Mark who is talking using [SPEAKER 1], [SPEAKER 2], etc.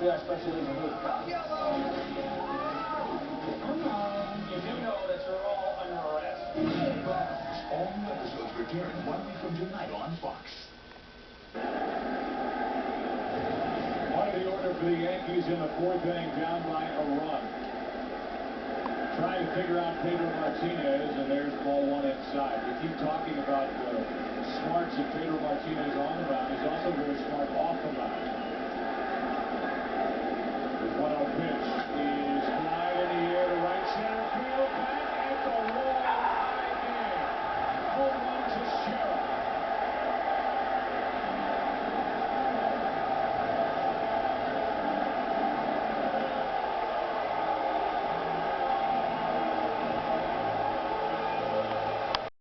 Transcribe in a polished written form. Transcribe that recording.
[SPEAKER 1] Yeah, especially as a move. You do know that you're all under arrest.
[SPEAKER 2] All new episodes return 1 week from tonight on Fox.
[SPEAKER 3] Part of the order for the Yankees in the fourth inning, down by a run. Trying to figure out Pedro Martinez, and there's ball one inside. We keep talking about the smarts of Pedro Martinez on the mound. He's also very smart off the mound. The 1-0 pitch is fly in the air to right center field, back at the wall, high in. Home run.